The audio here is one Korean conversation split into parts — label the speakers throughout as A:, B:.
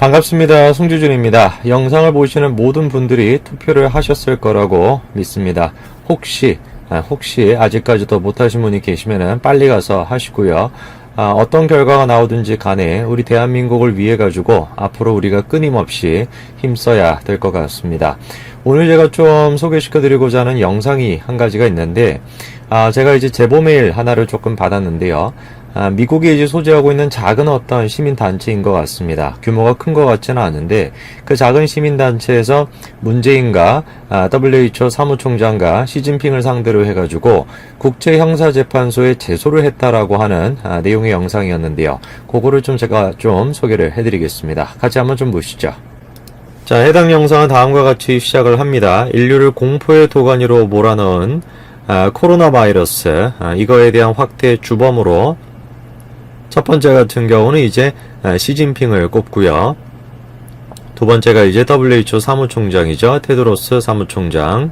A: 반갑습니다. 송주준입니다. 영상을 보시는 모든 분들이 투표를 하셨을 거라고 믿습니다. 혹시 아직까지도 못하신 분이 계시면 빨리 가서 하시고요. 어떤 결과가 나오든지 간에 우리 대한민국을 위해 가지고 앞으로 우리가 끊임없이 힘써야 될 것 같습니다. 오늘 제가 좀 소개시켜 드리고자 하는 영상이 한 가지가 있는데, 제가 이제 제보 메일 하나를 조금 받았는데요. 미국이 이제 소재하고 있는 작은 어떤 시민단체인 것 같습니다. 규모가 큰 것 같지는 않은데, 그 작은 시민단체에서 문재인과 WHO 사무총장과 시진핑을 상대로 해가지고 국제형사재판소에 제소를 했다라고 하는 내용의 영상이었는데요. 그거를 좀 제가 좀 소개를 해드리겠습니다. 같이 한번 좀 보시죠. 자, 해당 영상은 다음과 같이 시작을 합니다. 인류를 공포의 도가니로 몰아넣은 코로나 바이러스, 이거에 대한 확대 주범으로 첫 번째 같은 경우는 이제 시진핑을 꼽고요. 두 번째가 이제 WHO 사무총장이죠. 테드로스 사무총장.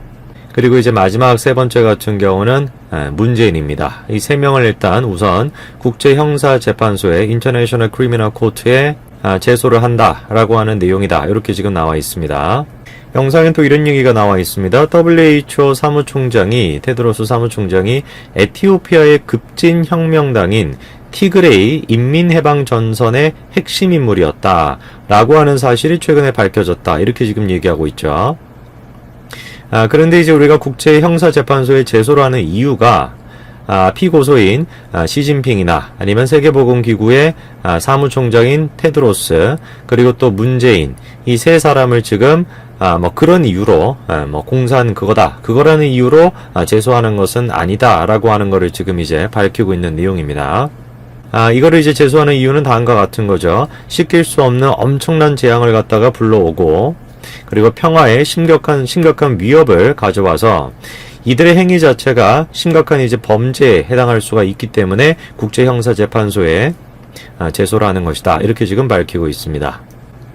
A: 그리고 이제 마지막 세 번째 같은 경우는 문재인입니다. 이 세 명을 일단 우선 국제형사재판소에 인터내셔널 크리미널 코트에 제소를 한다라고 하는 내용이다. 이렇게 지금 나와 있습니다. 영상엔 또 이런 얘기가 나와 있습니다. WHO 사무총장이, 테드로스 사무총장이 에티오피아의 급진혁명당인 티그레이 인민해방전선의 핵심 인물이었다 라고 하는 사실이 최근에 밝혀졌다. 이렇게 지금 얘기하고 있죠. 그런데 이제 우리가 국제형사재판소에 제소를 하는 이유가 피고소인 시진핑이나 아니면 세계보건기구의 사무총장인 테드로스, 그리고 또 문재인, 이 세 사람을 지금 그런 이유로 공산 그거라는 이유로 제소하는 것은 아니다라고 하는 거를 지금 이제 밝히고 있는 내용입니다. 이거를 이제 제소하는 이유는 다음과 같은 거죠. 씻길 수 없는 엄청난 재앙을 갖다가 불러오고, 그리고 평화에 심각한 위협을 가져와서 이들의 행위 자체가 심각한 이제 범죄에 해당할 수가 있기 때문에 국제형사재판소에 제소를 하는 것이다. 이렇게 지금 밝히고 있습니다.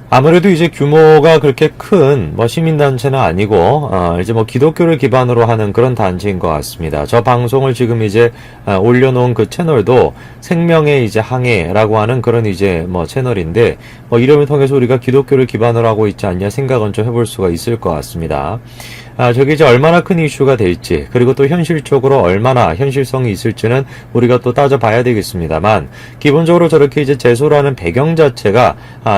A: 아무래도 이제 규모가 그렇게 큰 시민단체는 아니고 이제 기독교를 기반으로 하는 그런 단체인 것 같습니다. 저 방송을 지금 이제 올려놓은 그 채널도 생명의 이제 항해라고 하는 그런 이제 채널인데, 이름을 통해서 우리가 기독교를 기반으로 하고 있지 않냐 생각은 좀 해볼 수가 있을 것 같습니다. 저게 이제 얼마나 큰 이슈가 될지, 그리고 또 현실적으로 얼마나 현실성이 있을지는 우리가 또 따져봐야 되겠습니다만, 기본적으로 저렇게 이제 제소를 하는 배경 자체가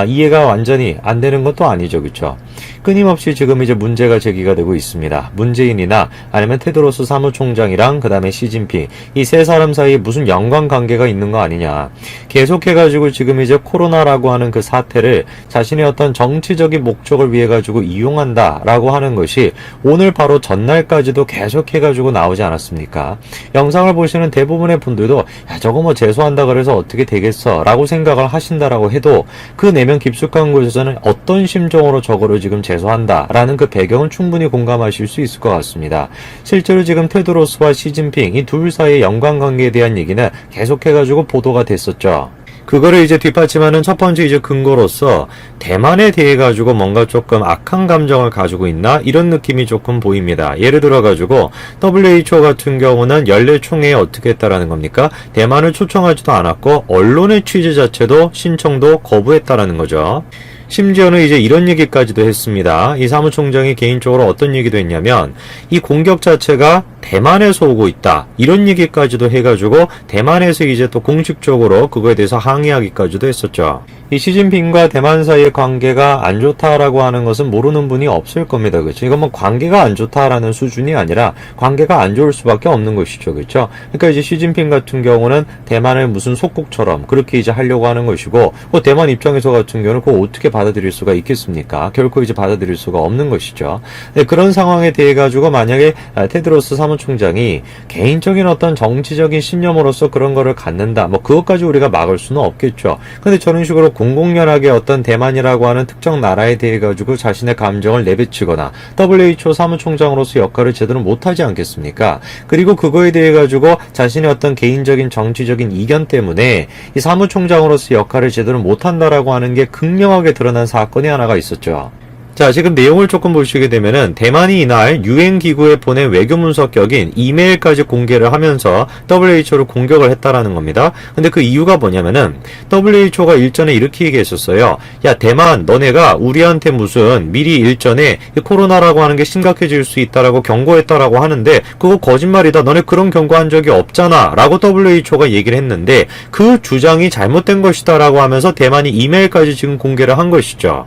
A: 이해가 완전히 안 되는 것도 아니죠, 그렇죠? 끊임없이 지금 이제 문제가 제기가 되고 있습니다. 문재인이나 아니면 테드로스 사무총장이랑 그 다음에 시진핑, 이 세 사람 사이에 무슨 연관관계가 있는 거 아니냐. 계속해가지고 지금 이제 코로나라고 하는 그 사태를 자신의 어떤 정치적인 목적을 위해 가지고 이용한다라고 하는 것이 오늘 바로 전날까지도 계속해가지고 나오지 않았습니까? 영상을 보시는 대부분의 분들도 야, 저거 제소한다 그래서 어떻게 되겠어 라고 생각을 하신다라고 해도 그 내면 깊숙한 곳에서는 어떤 심정으로 저거를 지금 제소한다 라는 그 배경은 충분히 공감하실 수 있을 것 같습니다. 실제로 지금 테드로스와 시진핑 이 둘 사이의 연관관계에 대한 얘기는 계속해가지고 보도가 됐었죠. 그거를 이제 뒷받침하는 첫 번째 이제 근거로서 대만에 대해 가지고 뭔가 조금 악한 감정을 가지고 있나 이런 느낌이 조금 보입니다. 예를 들어 가지고 WHO 같은 경우는 연례 총회에 어떻게 했다라는 겁니까? 대만을 초청하지도 않았고 언론의 취재 자체도 신청도 거부했다라는 거죠. 심지어는 이제 이런 얘기까지도 했습니다. 이 사무총장이 개인적으로 어떤 얘기도 했냐면 이 공격 자체가 대만에서 오고 있다. 이런 얘기까지도 해가지고 대만에서 이제 또 공식적으로 그거에 대해서 항의하기까지도 했었죠. 이 시진핑과 대만 사이의 관계가 안 좋다라고 하는 것은 모르는 분이 없을 겁니다. 그렇죠? 이건 관계가 안 좋다라는 수준이 아니라 관계가 안 좋을 수밖에 없는 것이죠. 그렇죠? 그러니까 이제 시진핑 같은 경우는 대만을 무슨 속국처럼 그렇게 이제 하려고 하는 것이고, 대만 입장에서 같은 경우는 그거 어떻게 받아들일 수가 있겠습니까? 결코 이제 받아들일 수가 없는 것이죠. 네, 그런 상황에 대해 가지고 만약에 테드로스 사무총장이 개인적인 어떤 정치적인 신념으로서 그런 거를 갖는다, 그것까지 우리가 막을 수는 없겠죠. 근데 저런 식으로 공공연하게 어떤 대만이라고 하는 특정 나라에 대해 가지고 자신의 감정을 내비치거나 WHO 사무총장으로서 역할을 제대로 못하지 않겠습니까? 그리고 그거에 대해 가지고 자신의 어떤 개인적인 정치적인 이견 때문에 이 사무총장으로서 역할을 제대로 못한다라고 하는 게 극명하게 드러난 사건이 하나가 있었죠. 자, 지금 내용을 조금 보시게 되면은 대만이 이날 유엔기구에 보낸 외교문서격인 이메일까지 공개를 하면서 WHO를 공격을 했다라는 겁니다. 근데 그 이유가 뭐냐면은 WHO가 일전에 이렇게 얘기했었어요. 야, 대만 너네가 우리한테 무슨 미리 일전에 코로나라고 하는 게 심각해질 수 있다라고 경고했다라고 하는데 그거 거짓말이다. 너네 그런 경고한 적이 없잖아. 라고 WHO가 얘기를 했는데 그 주장이 잘못된 것이다 라고 하면서 대만이 이메일까지 지금 공개를 한 것이죠.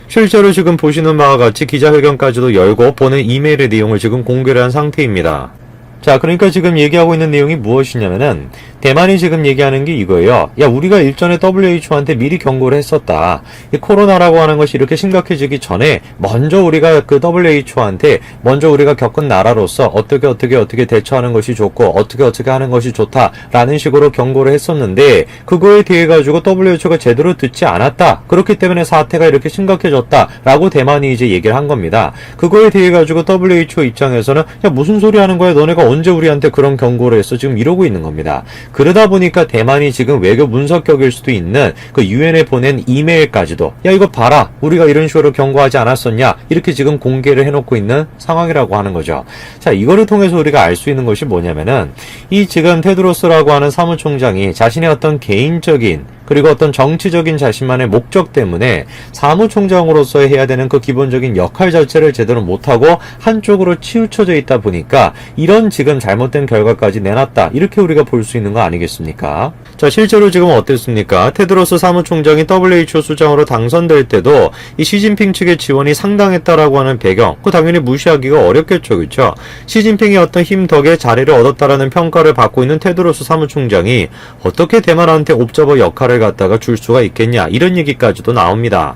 A: 실제로 지금 보시는 바와 같이 기자회견까지도 열고 보낸 이메일의 내용을 지금 공개를 한 상태입니다. 자, 그러니까 지금 얘기하고 있는 내용이 무엇이냐면은 대만이 지금 얘기하는 게 이거예요. 야, 우리가 일전에 WHO한테 미리 경고를 했었다. 이 코로나라고 하는 것이 이렇게 심각해지기 전에 먼저 우리가 그 WHO한테 먼저 우리가 겪은 나라로서 어떻게 대처하는 것이 좋고 어떻게 하는 것이 좋다라는 식으로 경고를 했었는데 그거에 대해 가지고 WHO가 제대로 듣지 않았다. 그렇기 때문에 사태가 이렇게 심각해졌다라고 대만이 이제 얘기를 한 겁니다. 그거에 대해 가지고 WHO 입장에서는 야, 무슨 소리 하는 거야? 너네가 언제 우리한테 그런 경고를 했어? 지금 이러고 있는 겁니다. 그러다 보니까 대만이 지금 외교 문서격일 수도 있는 그 유엔에 보낸 이메일까지도 야, 이거 봐라. 우리가 이런 식으로 경고하지 않았었냐? 이렇게 지금 공개를 해놓고 있는 상황이라고 하는 거죠. 자, 이거를 통해서 우리가 알 수 있는 것이 뭐냐면은 이 지금 테드로스라고 하는 사무총장이 자신의 어떤 개인적인 그리고 어떤 정치적인 자신만의 목적 때문에 사무총장으로서 해야 되는 그 기본적인 역할 자체를 제대로 못하고 한쪽으로 치우쳐져 있다 보니까 이런 지금 잘못된 결과까지 내놨다. 이렇게 우리가 볼 수 있는 거 아니겠습니까? 자, 실제로 지금 어땠습니까? 테드로스 사무총장이 WHO 수장으로 당선될 때도 이 시진핑 측의 지원이 상당했다라고 하는 배경, 그 당연히 무시하기가 어렵겠죠, 그렇죠? 시진핑의 어떤 힘 덕에 자리를 얻었다라는 평가를 받고 있는 테드로스 사무총장이 어떻게 대만한테 옵저버 역할을 갖다가 줄 수가 있겠냐, 이런 얘기까지도 나옵니다.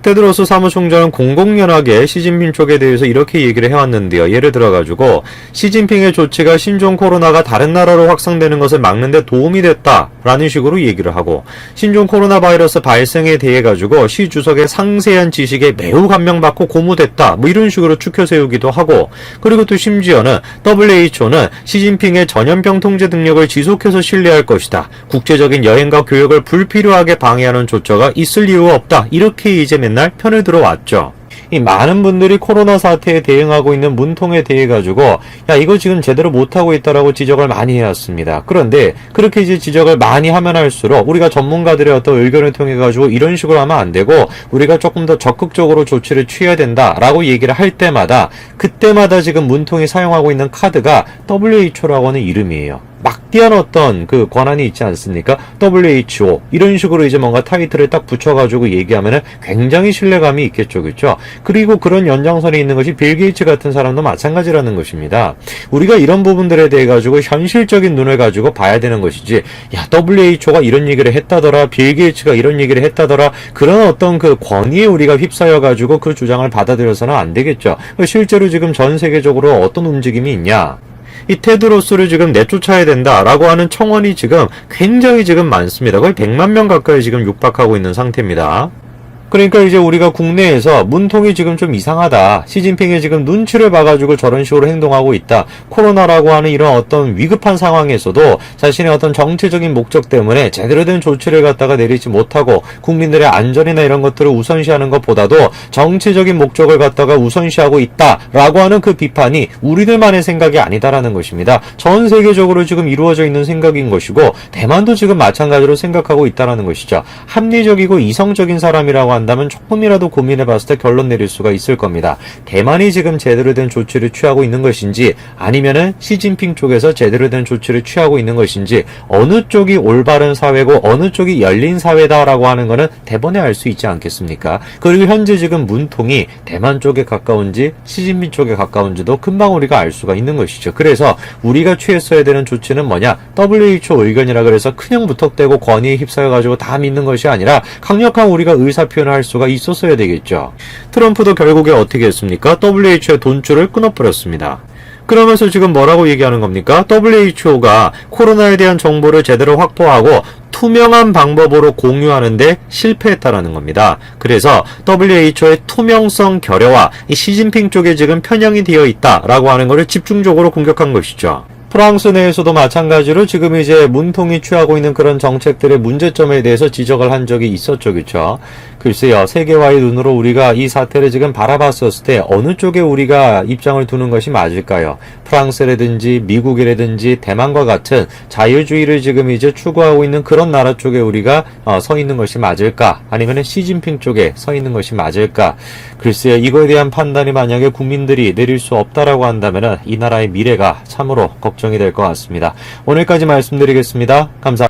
A: 테드로스 사무총장은 공공연하게 시진핑 쪽에 대해서 이렇게 얘기를 해왔는데요. 예를 들어가지고 시진핑의 조치가 신종 코로나가 다른 나라로 확산되는 것을 막는 데 도움이 됐다라는 식으로 얘기를 하고 신종 코로나 바이러스 발생에 대해 가지고 시 주석의 상세한 지식에 매우 감명받고 고무됐다. 뭐 이런 식으로 추켜 세우기도 하고 그리고 또 심지어는 WHO는 시진핑의 전염병 통제 능력을 지속해서 신뢰할 것이다. 국제적인 여행과 교역을 불필요하게 방해하는 조처가 있을 이유가 없다. 이렇게 이제 맨날 편을 들어왔죠. 이 많은 분들이 코로나 사태에 대응하고 있는 문통에 대해 가지고 야, 이거 지금 제대로 못하고 있다라고 지적을 많이 해왔습니다. 그런데 그렇게 이제 지적을 많이 하면 할수록 우리가 전문가들의 어떤 의견을 통해 가지고 이런 식으로 하면 안 되고 우리가 조금 더 적극적으로 조치를 취해야 된다라고 얘기를 할 때마다 그때마다 지금 문통이 사용하고 있는 카드가 WHO라고 하는 이름이에요. 막대한 어떤 그 권한이 있지 않습니까? WHO 이런 식으로 이제 뭔가 타이틀을 딱 붙여가지고 얘기하면은 굉장히 신뢰감이 있겠죠, 그렇죠? 그리고 그런 연장선에 있는 것이 빌 게이츠 같은 사람도 마찬가지라는 것입니다. 우리가 이런 부분들에 대해 가지고 현실적인 눈을 가지고 봐야 되는 것이지, 야, WHO가 이런 얘기를 했다더라, 빌 게이츠가 이런 얘기를 했다더라, 그런 어떤 그 권위에 우리가 휩싸여 가지고 그 주장을 받아들여서는 안 되겠죠. 실제로 지금 전 세계적으로 어떤 움직임이 있냐? 이 테드로스를 지금 내쫓아야 된다라고 하는 청원이 지금 굉장히 지금 많습니다. 거의 100만 명 가까이 지금 육박하고 있는 상태입니다. 그러니까 이제 우리가 국내에서 문통이 지금 좀 이상하다. 시진핑이 지금 눈치를 봐가지고 저런 식으로 행동하고 있다. 코로나라고 하는 이런 어떤 위급한 상황에서도 자신의 어떤 정치적인 목적 때문에 제대로 된 조치를 갖다가 내리지 못하고 국민들의 안전이나 이런 것들을 우선시하는 것보다도 정치적인 목적을 갖다가 우선시하고 있다라고 하는 그 비판이 우리들만의 생각이 아니다라는 것입니다. 전 세계적으로 지금 이루어져 있는 생각인 것이고 대만도 지금 마찬가지로 생각하고 있다라는 것이죠. 합리적이고 이성적인 사람이라고 한다면 조금이라도 고민해봤을 때 결론 내릴 수가 있을 겁니다. 대만이 지금 제대로 된 조치를 취하고 있는 것인지 아니면은 시진핑 쪽에서 제대로 된 조치를 취하고 있는 것인지 어느 쪽이 올바른 사회고 어느 쪽이 열린 사회다라고 하는 거는 대번에 알 수 있지 않겠습니까? 그리고 현재 지금 문통이 대만 쪽에 가까운지 시진핑 쪽에 가까운지도 금방 우리가 알 수가 있는 것이죠. 그래서 우리가 취했어야 되는 조치는 뭐냐? WHO 의견이라 그래서 그냥 무턱대고 권위에 휩싸여가지고 다 믿는 것이 아니라 강력한 우리가 의사표현을 할 수가 있었어야 되겠죠. 트럼프도 결국에 어떻게 했습니까? WHO의 돈줄을 끊어버렸습니다. 그러면서 지금 뭐라고 얘기하는 겁니까? WHO가 코로나에 대한 정보를 제대로 확보하고 투명한 방법으로 공유하는데 실패했다라는 겁니다. 그래서 WHO의 투명성 결여와 이 시진핑 쪽에 지금 편향이 되어 있다라고 하는 것을 집중적으로 공격한 것이죠. 프랑스 내에서도 마찬가지로 지금 이제 문통이 취하고 있는 그런 정책들의 문제점에 대해서 지적을 한 적이 있었죠. 그렇죠? 글쎄요. 세계화의 눈으로 우리가 이 사태를 지금 바라봤었을 때 어느 쪽에 우리가 입장을 두는 것이 맞을까요? 프랑스라든지 미국이라든지 대만과 같은 자유주의를 지금 이제 추구하고 있는 그런 나라 쪽에 우리가 서 있는 것이 맞을까? 아니면 시진핑 쪽에 서 있는 것이 맞을까? 글쎄요. 이거에 대한 판단이 만약에 국민들이 내릴 수 없다라고 한다면 이 나라의 미래가 참으로 걱정이 될 것 같습니다. 오늘까지 말씀드리겠습니다. 감사합니다.